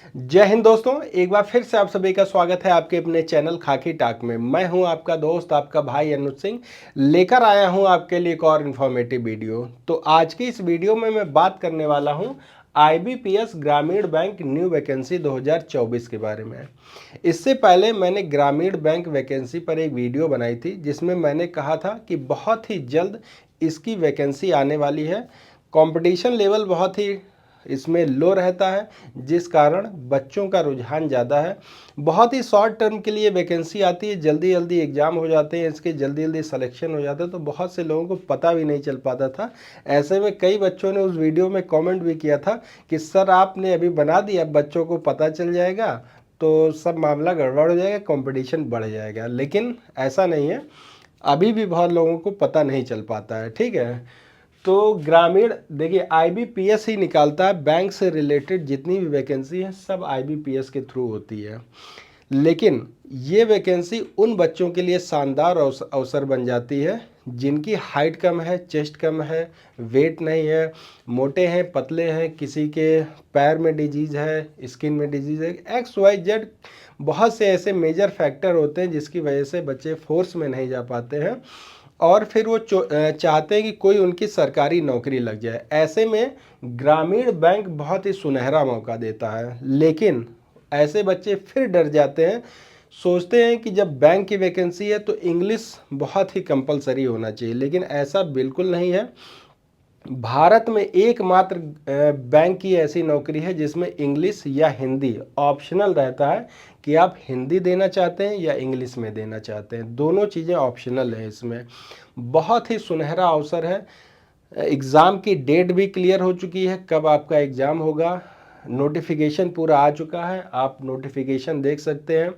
जय हिंद दोस्तों, एक बार फिर से आप सभी का स्वागत है आपके अपने चैनल खाकी टाक में। मैं हूं आपका दोस्त, आपका भाई अनुज सिंह, लेकर आया हूं आपके लिए एक और इन्फॉर्मेटिव वीडियो। तो आज की इस वीडियो में मैं बात करने वाला हूं आईबीपीएस ग्रामीण बैंक न्यू वैकेंसी 2024 के बारे में। इससे पहले मैंने ग्रामीण बैंक वैकेंसी पर एक वीडियो बनाई थी जिसमें मैंने कहा था कि बहुत ही जल्द इसकी वैकेंसी आने वाली है। कंपटीशन लेवल बहुत ही इसमें लो रहता है, जिस कारण बच्चों का रुझान ज़्यादा है। बहुत ही शॉर्ट टर्म के लिए वैकेंसी आती है, जल्दी जल्दी एग्ज़ाम हो जाते हैं, इसके जल्दी जल्दी सिलेक्शन हो जाता है, तो बहुत से लोगों को पता भी नहीं चल पाता था। ऐसे में कई बच्चों ने उस वीडियो में कमेंट भी किया था कि सर आपने अभी बना दिया, बच्चों को पता चल जाएगा तो सब मामला गड़बड़ हो जाएगा, कंपटीशन बढ़ जाएगा। लेकिन ऐसा नहीं है, अभी भी बहुत लोगों को पता नहीं चल पाता है। ठीक है, तो ग्रामीण देखिए आईबीपीएस ही निकालता है, बैंक से रिलेटेड जितनी भी वैकेंसी है सब आईबीपीएस के थ्रू होती है। लेकिन ये वैकेंसी उन बच्चों के लिए शानदार अवसर बन जाती है जिनकी हाइट कम है, चेस्ट कम है, वेट नहीं है, मोटे हैं, पतले हैं, किसी के पैर में डिजीज़ है, स्किन में डिजीज़ है, एक्स वाई जेड बहुत से ऐसे मेजर फैक्टर होते हैं जिसकी वजह से बच्चे फोर्स में नहीं जा पाते हैं और फिर वो चाहते हैं कि कोई उनकी सरकारी नौकरी लग जाए। ऐसे में ग्रामीण बैंक बहुत ही सुनहरा मौका देता है। लेकिन ऐसे बच्चे फिर डर जाते हैं, सोचते हैं कि जब बैंक की वैकेंसी है तो इंग्लिश बहुत ही कंपलसरी होना चाहिए, लेकिन ऐसा बिल्कुल नहीं है। भारत में एकमात्र बैंक की ऐसी नौकरी है जिसमें इंग्लिश या हिंदी ऑप्शनल रहता है कि आप हिंदी देना चाहते हैं या इंग्लिश में देना चाहते हैं, दोनों चीज़ें ऑप्शनल है। इसमें बहुत ही सुनहरा अवसर है। एग्ज़ाम की डेट भी क्लियर हो चुकी है, कब आपका एग्ज़ाम होगा, नोटिफिकेशन पूरा आ चुका है, आप नोटिफिकेशन देख सकते हैं।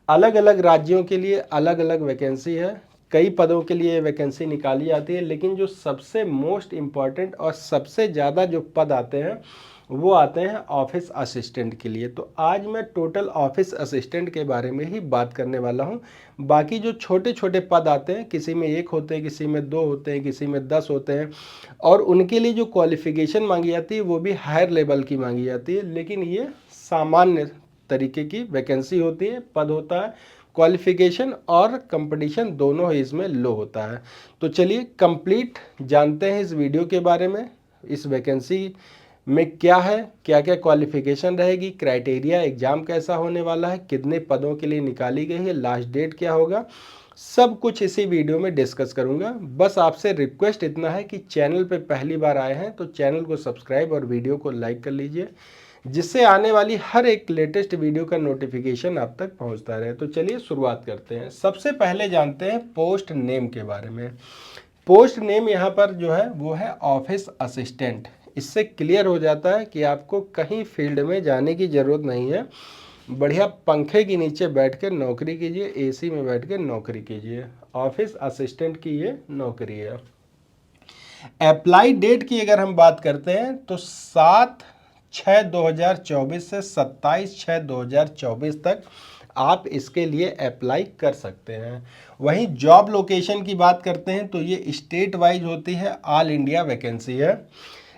अलग अलग राज्यों के लिए अलग अलग वैकेंसी है, कई पदों के लिए वैकेंसी निकाली जाती है, लेकिन जो सबसे मोस्ट इम्पॉर्टेंट और सबसे ज़्यादा जो पद आते हैं वो आते हैं ऑफिस असिस्टेंट के लिए। तो आज मैं टोटल ऑफिस असिस्टेंट के बारे में ही बात करने वाला हूं। बाकी जो छोटे छोटे पद आते हैं, किसी में 1 होते हैं, किसी में 2 होते हैं, किसी में 10 होते हैं, और उनके लिए जो क्वालिफिकेशन मांगी जाती है वो भी हायर लेवल की मांगी जाती है। लेकिन ये सामान्य तरीके की वैकेंसी होती है, पद होता है, क्वालिफिकेशन और कंपटीशन दोनों ही इसमें लो होता है। तो चलिए कंप्लीट जानते हैं इस वीडियो के बारे में, इस वैकेंसी में क्या है, क्या क्या क्वालिफिकेशन रहेगी, क्राइटेरिया, एग्जाम कैसा होने वाला है, कितने पदों के लिए निकाली गई है, लास्ट डेट क्या होगा, सब कुछ इसी वीडियो में डिस्कस करूंगा। बस आपसे रिक्वेस्ट इतना है कि चैनल पे पहली बार आए हैं तो चैनल को सब्सक्राइब और वीडियो को लाइक कर लीजिए, जिससे आने वाली हर एक लेटेस्ट वीडियो का नोटिफिकेशन आप तक पहुंचता रहे। तो चलिए शुरुआत करते हैं। सबसे पहले जानते हैं पोस्ट नेम के बारे में। पोस्ट नेम यहाँ पर जो है वो है ऑफिस असिस्टेंट। इससे क्लियर हो जाता है कि आपको कहीं फील्ड में जाने की ज़रूरत नहीं है, बढ़िया पंखे के नीचे बैठ कर नौकरी कीजिए, एसी में बैठ कर नौकरी कीजिए। ऑफिस असिस्टेंट की ये नौकरी है। अप्लाई डेट की अगर हम बात करते हैं तो 7/6/2024 से 27/6/2024 तक आप इसके लिए अप्लाई कर सकते हैं। वहीं जॉब लोकेशन की बात करते हैं तो ये स्टेट वाइज होती है, ऑल इंडिया वैकेंसी है।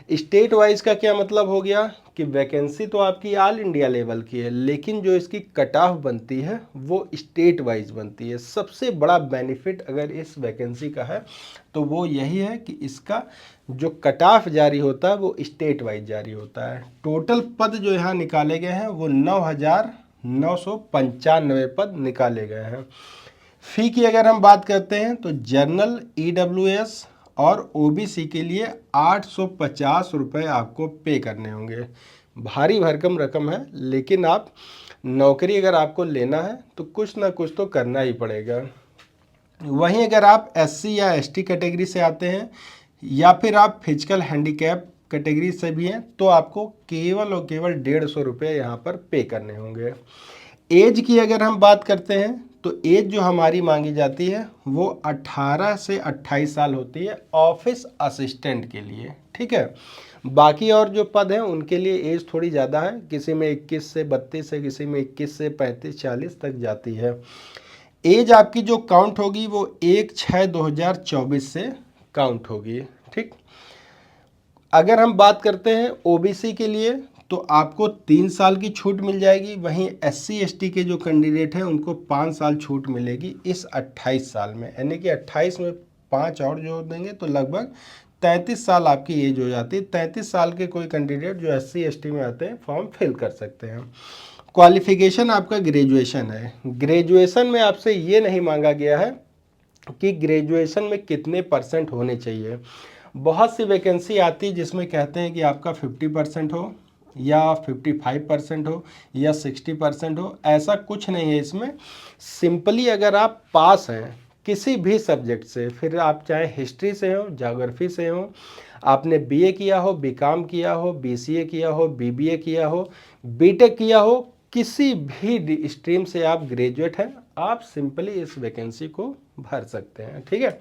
स्टेट वाइज का क्या मतलब हो गया कि वैकेंसी तो आपकी ऑल इंडिया लेवल की है, लेकिन जो इसकी कट ऑफ बनती है वो स्टेट वाइज बनती है। सबसे बड़ा बेनिफिट अगर इस वैकेंसी का है तो वो यही है कि इसका जो कट ऑफ जारी होता है वो स्टेट वाइज जारी होता है। टोटल पद जो यहाँ निकाले गए हैं वो 9,995 पद निकाले गए हैं। फी की अगर हम बात करते हैं तो जनरल, ईडब्ल्यूएस और ओबीसी के लिए 850 रुपये आपको पे करने होंगे। भारी भरकम रकम है, लेकिन आप नौकरी अगर आपको लेना है तो कुछ ना कुछ तो करना ही पड़ेगा। वहीं अगर आप एससी या एसटी कैटेगरी से आते हैं या फिर आप फिजिकल हैंडीकैप कैटेगरी से भी हैं तो आपको केवल और केवल 150 रुपये यहाँ पर पे करने होंगे। एज की अगर हम बात करते हैं तो एज जो हमारी मांगी जाती है वो 18 से 28 साल होती है ऑफिस असिस्टेंट के लिए। ठीक है, बाकी और जो पद हैं उनके लिए एज थोड़ी ज़्यादा है, किसी में 21 से 32 है, किसी में 21 से 35-40 तक जाती है। एज आपकी जो काउंट होगी वो 1/6/2024 से काउंट होगी। ठीक, अगर हम बात करते हैं ओबीसी के लिए तो आपको 3 साल की छूट मिल जाएगी। वहीं SC ST के जो कैंडिडेट हैं उनको 5 साल छूट मिलेगी इस 28 साल में, यानी कि 28 में 5 और जोड़ देंगे तो लगभग 33 साल आपकी एज हो जाती है। 33 साल के कोई कैंडिडेट जो SC ST में आते हैं फॉर्म फिल कर सकते हैं। क्वालिफिकेशन आपका ग्रेजुएशन है। ग्रेजुएशन में आपसे ये नहीं मांगा गया है कि ग्रेजुएशन में कितने % होने चाहिए। बहुत सी वैकेंसी आती है जिसमें कहते हैं कि आपका 50% हो या 55% हो या 60% हो। ऐसा कुछ नहीं है इसमें। सिंपली अगर आप पास हैं किसी भी सब्जेक्ट से, फिर आप चाहे हिस्ट्री से हो, ज्योग्राफी से हो, आपने BA किया हो, BCom किया हो, BCA किया हो, BBA किया हो, BTech किया हो, किसी भी स्ट्रीम से आप ग्रेजुएट हैं, आप सिंपली इस वैकेंसी को भर सकते हैं। ठीक है,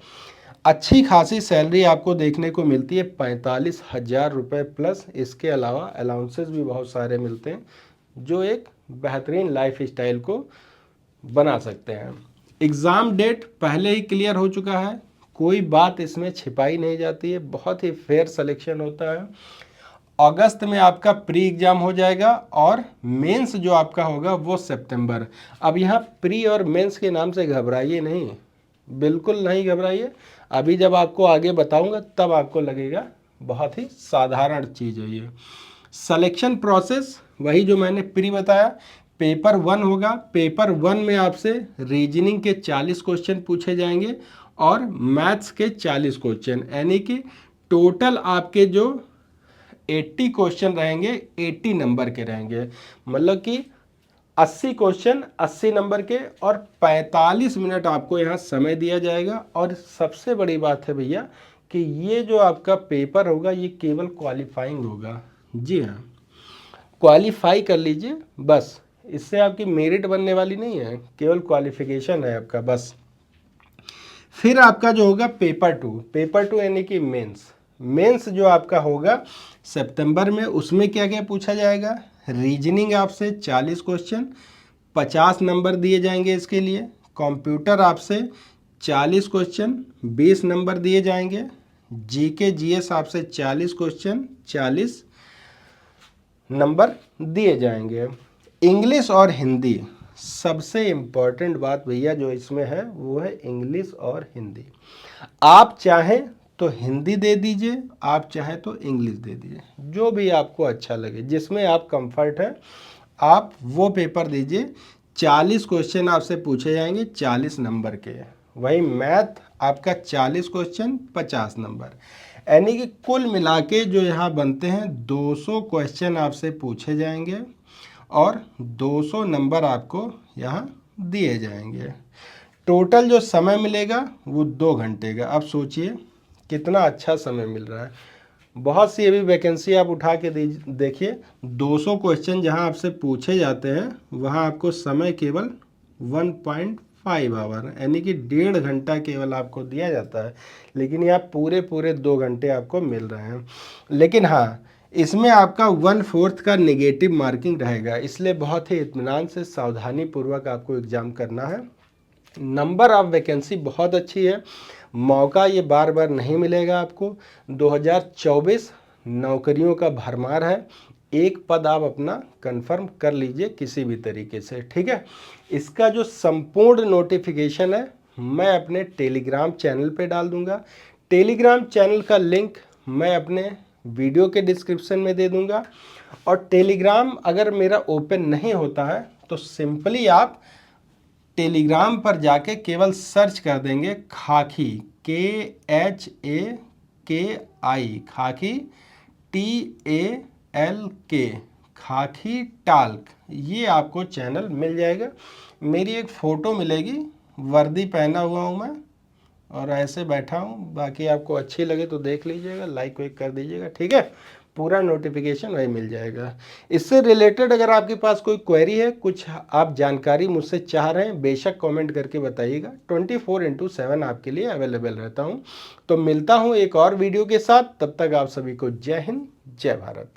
अच्छी खासी सैलरी आपको देखने को मिलती है, 45,000 रुपये प्लस। इसके अलावा अलाउंसेस भी बहुत सारे मिलते हैं जो एक बेहतरीन लाइफ स्टाइल को बना सकते हैं। एग्ज़ाम डेट पहले ही क्लियर हो चुका है, कोई बात इसमें छिपाई नहीं जाती है, बहुत ही फेयर सिलेक्शन होता है। अगस्त में आपका प्री एग्ज़ाम हो जाएगा और मेंस जो आपका होगा वो सितंबर। अब यहाँ प्री और मेंस के नाम से घबराइए नहीं, बिल्कुल नहीं घबराइए। अभी जब आपको आगे बताऊंगा तब आपको लगेगा बहुत ही साधारण चीज़ है ये। सिलेक्शन प्रोसेस वही जो मैंने प्री बताया। पेपर 1 होगा। पेपर 1 में आपसे रीजनिंग के 40 क्वेश्चन पूछे जाएंगे और मैथ्स के 40 क्वेश्चन, यानी कि टोटल आपके जो 80 क्वेश्चन रहेंगे 80 नंबर के रहेंगे। मतलब कि 80 क्वेश्चन 80 नंबर के और 45 मिनट आपको यहाँ समय दिया जाएगा। और सबसे बड़ी बात है भैया कि ये जो आपका पेपर होगा ये केवल क्वालिफाइंग होगा। जी हाँ, क्वालिफाई कर लीजिए बस, इससे आपकी मेरिट बनने वाली नहीं है, केवल क्वालिफिकेशन है आपका बस। फिर आपका जो होगा पेपर 2 यानी कि मेंस जो आपका होगा सितंबर में, उसमें क्या क्या पूछा जाएगा। रीजनिंग आपसे 40 क्वेश्चन 50 नंबर दिए जाएंगे इसके लिए। कंप्यूटर आपसे 40 क्वेश्चन 20 नंबर दिए जाएंगे। जीके जीएस आपसे 40 क्वेश्चन 40 नंबर दिए जाएंगे। इंग्लिश और हिंदी, सबसे इम्पॉर्टेंट बात भैया जो इसमें है वो है इंग्लिश और हिंदी। आप चाहें तो हिंदी दे दीजिए, आप चाहें तो इंग्लिश दे दीजिए, जो भी आपको अच्छा लगे, जिसमें आप कंफर्ट है आप वो पेपर दीजिए। 40 क्वेश्चन आपसे पूछे जाएंगे 40 नंबर के। वही मैथ आपका 40 क्वेश्चन 50 नंबर, यानी कि कुल मिला के जो यहाँ बनते हैं 200 क्वेश्चन आपसे पूछे जाएंगे और 200 नंबर आपको यहाँ दिए जाएंगे। टोटल जो समय मिलेगा वो 2 घंटे का। अब सोचिए कितना अच्छा समय मिल रहा है। बहुत सी अभी वैकेंसी आप उठा के देखिए, 200 क्वेश्चन जहां आपसे पूछे जाते हैं वहां आपको समय केवल 1.5 आवर, यानी कि 1.5 घंटा केवल आपको दिया जाता है, लेकिन यहाँ पूरे 2 घंटे आपको मिल रहे हैं। लेकिन हाँ, इसमें आपका 1/4 का नेगेटिव मार्किंग रहेगा, इसलिए बहुत ही इत्मीनान से सावधानी पूर्वक आपको एग्ज़ाम करना है। नंबर ऑफ वैकेंसी बहुत अच्छी है, मौका ये बार बार नहीं मिलेगा आपको। 2024 नौकरियों का भरमार है, एक पद आप अपना कंफर्म कर लीजिए किसी भी तरीके से। ठीक है, इसका जो संपूर्ण नोटिफिकेशन है मैं अपने टेलीग्राम चैनल पे डाल दूंगा। टेलीग्राम चैनल का लिंक मैं अपने वीडियो के डिस्क्रिप्शन में दे दूंगा। और टेलीग्राम अगर मेरा ओपन नहीं होता है तो सिंपली आप टेलीग्राम पर जाके केवल सर्च कर देंगे खाकी, KHAKI, खाकी TALK, खाकी टाल्क, ये आपको चैनल मिल जाएगा। मेरी एक फ़ोटो मिलेगी, वर्दी पहना हुआ हूँ मैं और ऐसे बैठा हूँ। बाकी आपको अच्छी लगे तो देख लीजिएगा, लाइक वाइक कर दीजिएगा। ठीक है, पूरा नोटिफिकेशन वही मिल जाएगा। इससे रिलेटेड अगर आपके पास कोई क्वेरी है, कुछ आप जानकारी मुझसे चाह रहे हैं, बेशक कमेंट करके बताइएगा। 24/7 आपके लिए अवेलेबल रहता हूं। तो मिलता हूं एक और वीडियो के साथ, तब तक आप सभी को जय हिंद, जय भारत।